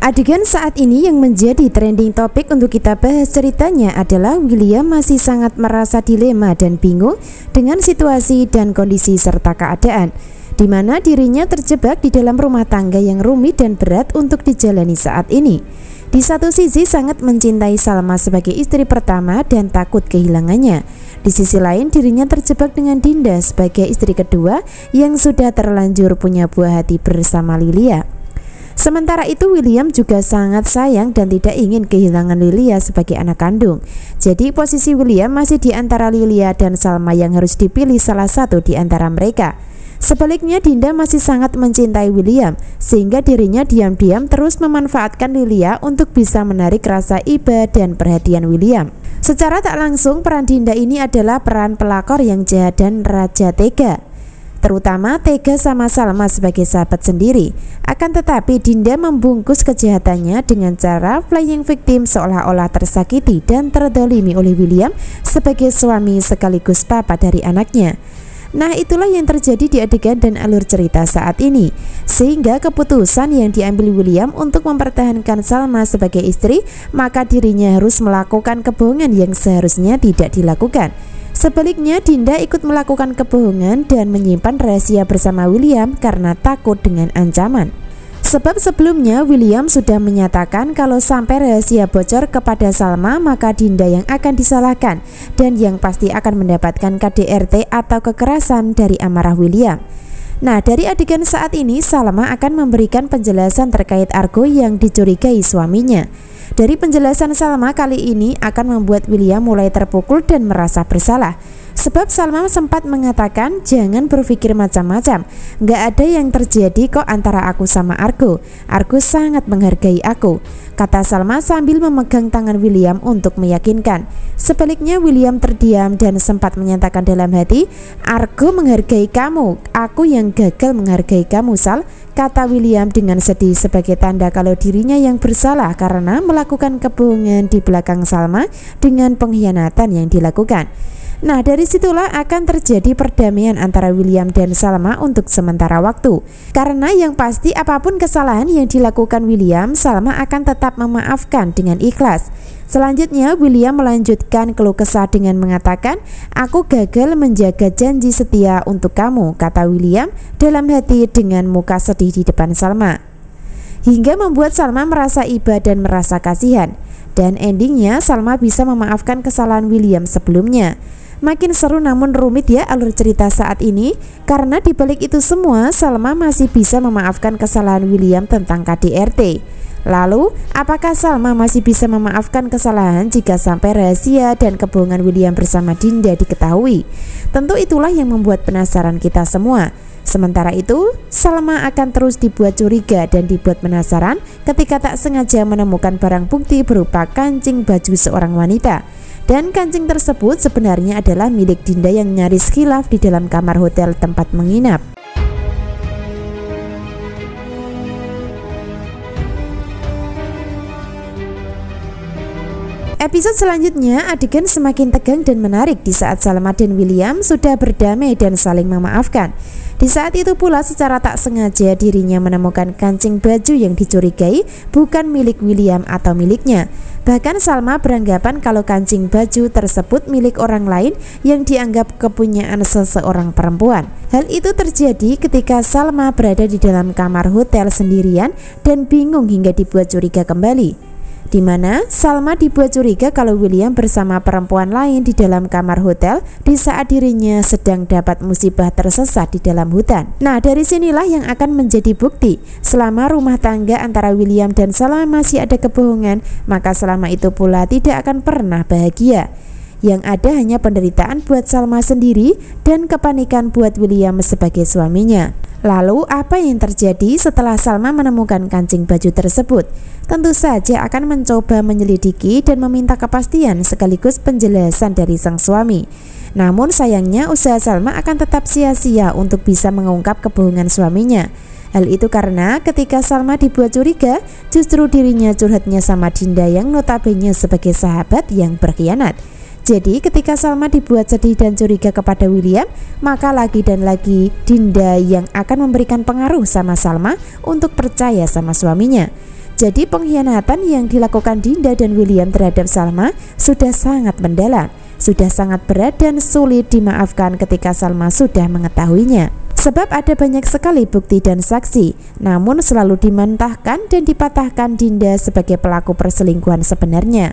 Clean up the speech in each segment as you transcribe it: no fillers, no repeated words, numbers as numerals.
Adegan saat ini yang menjadi trending topik untuk kita bahas ceritanya adalah William masih sangat merasa dilema dan bingung dengan situasi dan kondisi serta keadaan, di mana dirinya terjebak di dalam rumah tangga yang rumit dan berat untuk dijalani saat ini. Di satu sisi sangat mencintai Salma sebagai istri pertama dan takut kehilangannya. Di sisi lain dirinya terjebak dengan Dinda sebagai istri kedua yang sudah terlanjur punya buah hati bersama Lilia. Sementara itu William juga sangat sayang dan tidak ingin kehilangan Lilia sebagai anak kandung. Jadi posisi William masih di antara Lilia dan Salma yang harus dipilih salah satu di antara mereka. Sebaliknya Dinda masih sangat mencintai William sehingga dirinya diam-diam terus memanfaatkan Lilia untuk bisa menarik rasa iba dan perhatian William. Secara tak langsung peran Dinda ini adalah peran pelakor yang jahat dan raja tega, terutama tega sama Salma sebagai sahabat sendiri. Akan tetapi Dinda membungkus kejahatannya dengan cara playing victim seolah-olah tersakiti dan terdolimi oleh William sebagai suami sekaligus papa dari anaknya. Nah, itulah yang terjadi di adegan dan alur cerita saat ini, sehingga keputusan yang diambil William untuk mempertahankan Salma sebagai istri, maka dirinya harus melakukan kebohongan yang seharusnya tidak dilakukan. Sebaliknya Dinda ikut melakukan kebohongan dan menyimpan rahasia bersama William karena takut dengan ancaman. Sebab sebelumnya William sudah menyatakan kalau sampai rahasia bocor kepada Salma maka Dinda yang akan disalahkan dan yang pasti akan mendapatkan KDRT atau kekerasan dari amarah William. Nah, dari adegan saat ini Salma akan memberikan penjelasan terkait Argo yang dicurigai suaminya. Dari penjelasan Salma kali ini akan membuat William mulai terpukul dan merasa bersalah. Sebab Salma sempat mengatakan jangan berpikir macam-macam, gak ada yang terjadi kok antara aku sama Argo. Argo sangat menghargai aku, kata Salma sambil memegang tangan William untuk meyakinkan. Sebaliknya William terdiam dan sempat menyatakan dalam hati, Argo menghargai kamu, aku yang gagal menghargai kamu Sal, kata William dengan sedih sebagai tanda kalau dirinya yang bersalah karena melakukan kebohongan di belakang Salma dengan pengkhianatan yang dilakukan. Nah, dari situlah akan terjadi perdamaian antara William dan Salma untuk sementara waktu. Karena yang pasti apapun kesalahan yang dilakukan William, Salma akan tetap memaafkan dengan ikhlas. Selanjutnya William melanjutkan keluh kesah dengan mengatakan, aku gagal menjaga janji setia untuk kamu, kata William dalam hati dengan muka sedih di depan Salma. Hingga membuat Salma merasa iba dan merasa kasihan. Dan endingnya Salma bisa memaafkan kesalahan William sebelumnya. Makin seru namun rumit ya alur cerita saat ini, karena dibalik itu semua Salma masih bisa memaafkan kesalahan William tentang KDRT. Lalu apakah Salma masih bisa memaafkan kesalahan jika sampai rahasia dan kebohongan William bersama Dinda diketahui? Tentu itulah yang membuat penasaran kita semua. Sementara itu Salma akan terus dibuat curiga dan dibuat penasaran ketika tak sengaja menemukan barang bukti berupa kancing baju seorang wanita. Dan kancing tersebut sebenarnya adalah milik Dinda yang nyaris khilaf di dalam kamar hotel tempat menginap. Episode selanjutnya adegan semakin tegang dan menarik di saat Salma dan William sudah berdamai dan saling memaafkan. Di saat itu pula secara tak sengaja dirinya menemukan kancing baju yang dicurigai bukan milik William atau miliknya. Bahkan Salma beranggapan kalau kancing baju tersebut milik orang lain yang dianggap kepunyaan seseorang perempuan. Hal itu terjadi ketika Salma berada di dalam kamar hotel sendirian dan bingung hingga dibuat curiga kembali. Di mana Salma dibuat curiga kalau William bersama perempuan lain di dalam kamar hotel di saat dirinya sedang dapat musibah tersesat di dalam hutan. Nah, dari sinilah yang akan menjadi bukti selama rumah tangga antara William dan Salma masih ada kebohongan, maka selama itu pula tidak akan pernah bahagia. Yang ada hanya penderitaan buat Salma sendiri dan kepanikan buat William sebagai suaminya. Lalu apa yang terjadi setelah Salma menemukan kancing baju tersebut? Tentu saja akan mencoba menyelidiki dan meminta kepastian sekaligus penjelasan dari sang suami. Namun sayangnya usaha Salma akan tetap sia-sia untuk bisa mengungkap kebohongan suaminya. Hal itu karena ketika Salma dibuat curiga, justru dirinya curhatnya sama Dinda yang notabene sebagai sahabat yang berkhianat. Jadi ketika Salma dibuat sedih dan curiga kepada William, maka lagi dan lagi Dinda yang akan memberikan pengaruh sama Salma untuk percaya sama suaminya. Jadi pengkhianatan yang dilakukan Dinda dan William terhadap Salma sudah sangat mendalam, sudah sangat berat dan sulit dimaafkan ketika Salma sudah mengetahuinya. Sebab ada banyak sekali bukti dan saksi, namun selalu dimentahkan dan dipatahkan Dinda sebagai pelaku perselingkuhan sebenarnya.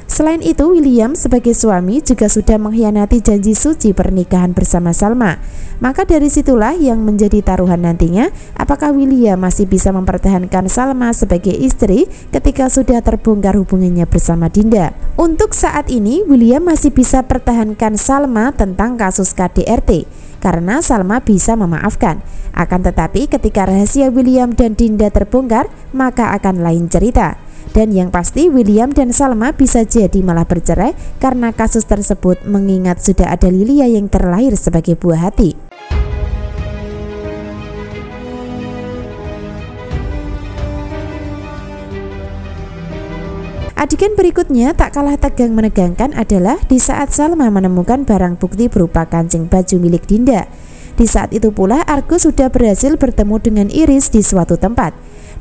Selain itu, William sebagai suami juga sudah mengkhianati janji suci pernikahan bersama Salma. Maka dari situlah yang menjadi taruhan nantinya, apakah William masih bisa mempertahankan Salma sebagai istri ketika sudah terbongkar hubungannya bersama Dinda. Untuk saat ini, William masih bisa pertahankan Salma tentang kasus KDRT, karena Salma bisa memaafkan. Akan tetapi ketika rahasia William dan Dinda terbongkar, maka akan lain cerita. Dan yang pasti William dan Salma bisa jadi malah bercerai karena kasus tersebut, mengingat sudah ada Lilia yang terlahir sebagai buah hati. Adegan berikutnya tak kalah tegang menegangkan adalah di saat Salma menemukan barang bukti berupa kancing baju milik Dinda. Di saat itu pula Argo sudah berhasil bertemu dengan Iris di suatu tempat.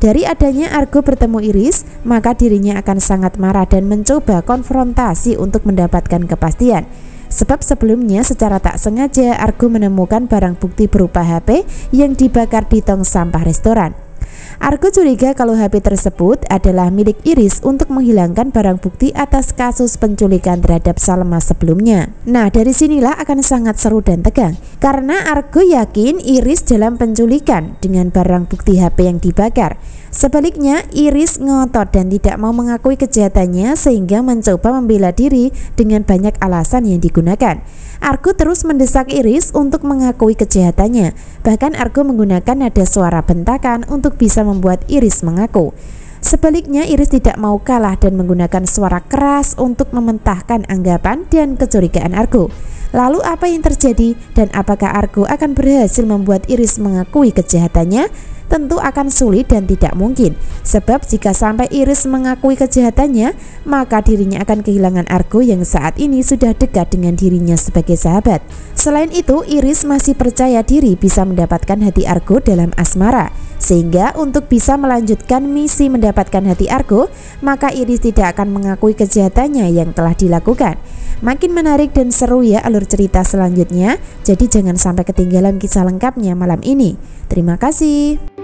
Dari adanya Argo bertemu Iris, maka dirinya akan sangat marah dan mencoba konfrontasi untuk mendapatkan kepastian. Sebab sebelumnya secara tak sengaja Argo menemukan barang bukti berupa HP yang dibakar di tong sampah restoran. Argo curiga kalau HP tersebut adalah milik Iris untuk menghilangkan barang bukti atas kasus penculikan terhadap Salma sebelumnya. Nah, dari sinilah akan sangat seru dan tegang, karena Argo yakin Iris dalam penculikan dengan barang bukti HP yang dibakar. Sebaliknya, Iris ngotot dan tidak mau mengakui kejahatannya sehingga mencoba membela diri dengan banyak alasan yang digunakan. Argo terus mendesak Iris untuk mengakui kejahatannya. Bahkan Argo menggunakan nada suara bentakan untuk bisa membuat Iris mengaku. Sebaliknya, Iris tidak mau kalah dan menggunakan suara keras untuk mementahkan anggapan dan kecurigaan Argo. Lalu apa yang terjadi dan apakah Argo akan berhasil membuat Iris mengakui kejahatannya? Tentu akan sulit dan tidak mungkin, sebab jika sampai Iris mengakui kejahatannya, maka dirinya akan kehilangan Argo yang saat ini sudah dekat dengan dirinya sebagai sahabat. Selain itu, Iris masih percaya diri bisa mendapatkan hati Argo dalam asmara, sehingga untuk bisa melanjutkan misi mendapatkan hati Argo, maka Iris tidak akan mengakui kejahatannya yang telah dilakukan. Makin menarik dan seru ya alur cerita selanjutnya, jadi jangan sampai ketinggalan kisah lengkapnya malam ini. Terima kasih.